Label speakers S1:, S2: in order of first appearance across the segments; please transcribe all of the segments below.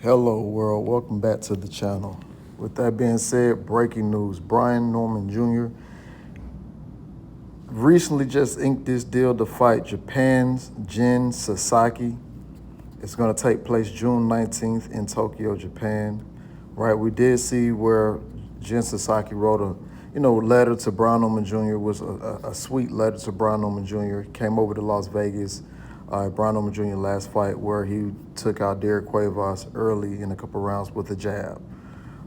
S1: Hello world, welcome back to the channel. With that being said, breaking news, Brian Norman Jr. recently just inked this deal to fight Japan's Jin Sasaki. It's going to take place June 19th in Tokyo, Japan. Right, we did see where Jin Sasaki wrote a letter to Brian Norman Jr. It was a sweet letter to Brian Norman Jr. Came over to Las Vegas. Brian Norman Jr. last fight where he took out Derek Cuevas early in a couple rounds with a jab.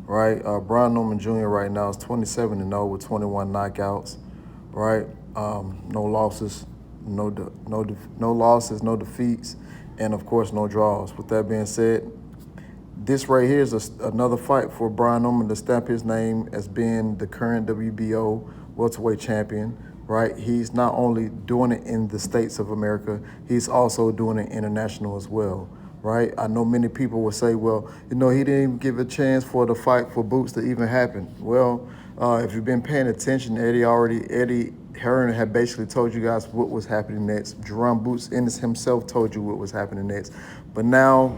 S1: Right, Brian Norman Jr. right now is 27-0 with 21 knockouts. Right, no losses, no losses, no defeats, and of course no draws. With that being said, this right here is another fight for Brian Norman to stamp his name as being the current WBO welterweight champion. Right, he's not only doing it in the States of America, he's also doing it international as well. Right, I know many people will say, well, he didn't even give a chance for the fight for Boots to even happen. Well, if you've been paying attention, Eddie Hearn had basically told you guys what was happening next. Jerome Boots Ennis himself told you what was happening next. But now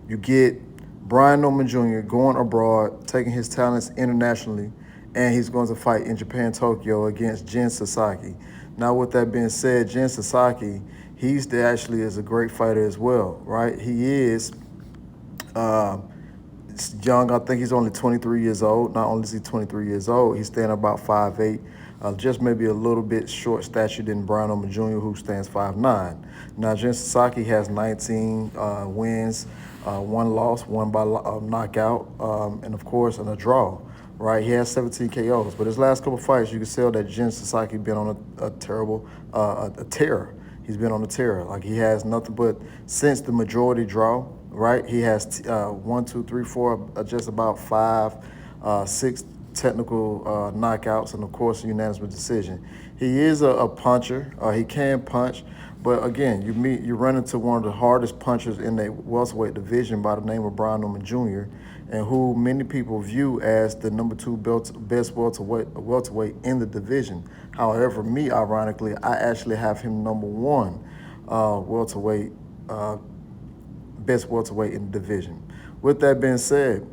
S1: you get Brian Norman Jr. going abroad, taking his talents internationally, and he's going to fight in Japan, Tokyo against Jin Sasaki. Now, with that being said, Jin Sasaki, actually is a great fighter as well, right? He is young. I think he's only 23 years old. Not only is he 23 years old, he's standing about 5'8", just maybe a little bit short statured than Brian Norman Jr., who stands 5'9". Now, Jin Sasaki has 19 wins, one loss, one by knockout, and of course, in a draw. Right, he has 17 KOs, but his last couple fights, you can tell that Jin Sasaki been on a tear. He's been on a tear. Like, he has nothing but, since the majority draw, right, he has 1, 2, 3, 4, just about 5, 6 technical knockouts, and of course a unanimous decision. He is a puncher. He can punch, but again, you run into one of the hardest punchers in the welterweight division by the name of Brian Norman Jr., and who many people view as the number 2 best welterweight in the division. However, me, ironically, I actually have him number 1 welterweight, best welterweight in the division. With that being said,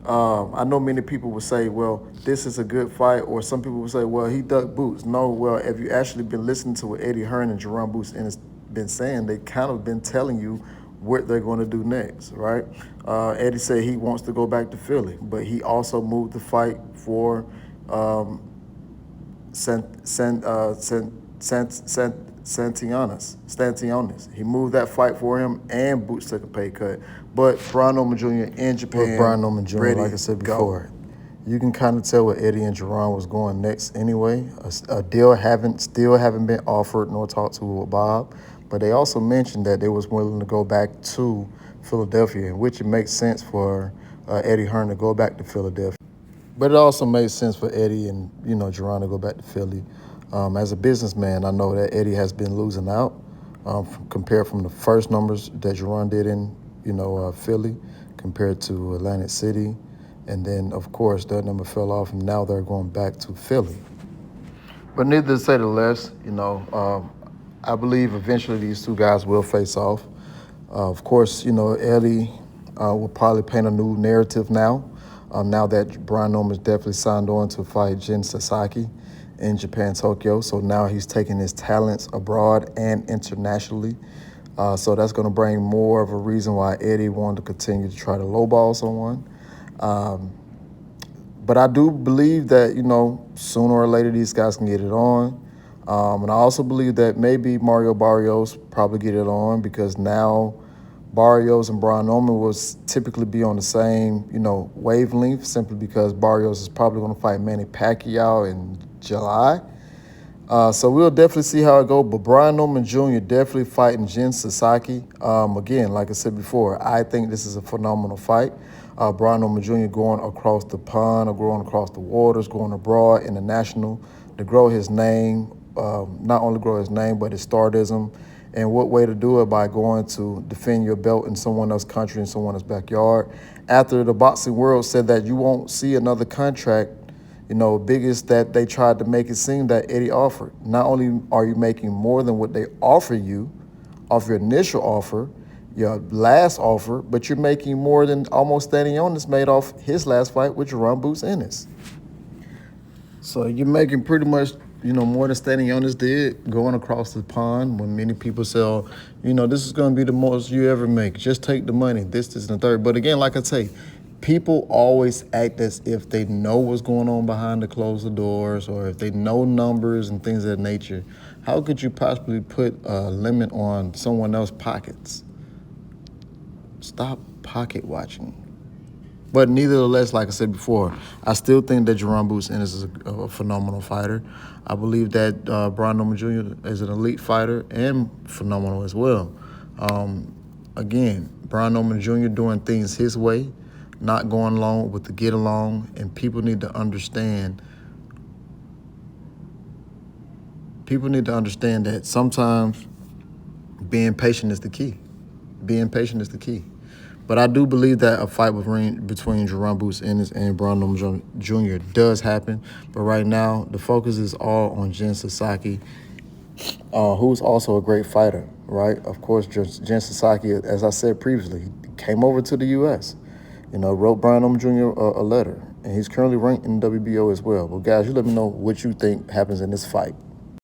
S1: I know many people will say, well, this is a good fight, or some people will say, well, he ducked Boots. No, well, if you actually been listening to what Eddie Hearn and Jerome Boots has been saying, they kind of been telling you what they're going to do next, right? Eddie said he wants to go back to Philly, but he also moved the fight for Stantionis. He moved that fight for him, and Boots took a pay cut. But Brian Norman Jr. in Japan, with Brian Norman Jr., like I said before, you can kind of tell where Eddie and Jerron was going next anyway. A deal still haven't been offered nor talked to with Bob, but they also mentioned that they was willing to go back to Philadelphia, which it makes sense for Eddie Hearn to go back to Philadelphia. But it also makes sense for Eddie and, Jerron to go back to Philly. As a businessman, I know that Eddie has been losing out compared from the first numbers that Jerron did in, Philly compared to Atlantic City. And then, of course, that number fell off, and now they're going back to Philly. But needless to say the less, I believe eventually these two guys will face off. Of course, Eddie will probably paint a new narrative now. Now that Brian Norman's definitely signed on to fight Jin Sasaki in Japan, Tokyo. So now he's taking his talents abroad and internationally. So that's going to bring more of a reason why Eddie wanted to continue to try to lowball someone. But I do believe that, sooner or later these guys can get it on. And I also believe that maybe Mario Barrios probably get it on, because now Barrios and Brian Norman will typically be on the same, wavelength, simply because Barrios is probably going to fight Manny Pacquiao in July. So we'll definitely see how it goes. But Brian Norman Jr. definitely fighting Jin Sasaki. Again, like I said before, I think this is a phenomenal fight. Brian Norman Jr. going across the pond or going across the waters, going abroad, international, to grow his name, not only grow his name, but his stardom. And what way to do it? By going to defend your belt in someone else's country, in someone else's backyard. After the boxing world said that you won't see another contract, biggest that they tried to make it seem that Eddie offered. Not only are you making more than what they offer you off your initial offer, your last offer, but you're making more than almost Stanionis made off his last fight with Jerome Boots Ennis. So you're making pretty much, more than Stanionis did going across the pond when many people say, oh, this is going to be the most you ever make. Just take the money, this, and the third. But again, like I say, people always act as if they know what's going on behind the closed doors or if they know numbers and things of that nature. How could you possibly put a limit on someone else's pockets? Stop pocket watching. But nevertheless, like I said before, I still think that Jerome Boots Ennis is a phenomenal fighter. I believe that Brian Norman Jr. is an elite fighter and phenomenal as well. Again, Brian Norman Jr. doing things his way, not going along with the get along, and people need to understand. People need to understand that sometimes being patient is the key. Being patient is the key. But I do believe that a fight between Jerome Boots Ennis and Brian Norman Jr. does happen. But right now, the focus is all on Jen Sasaki, who's also a great fighter, right? Of course, Jen Sasaki, as I said previously, came over to the U.S., wrote Brian Norman Jr. a letter. And he's currently ranked in WBO as well. Well, guys, you let me know what you think happens in this fight.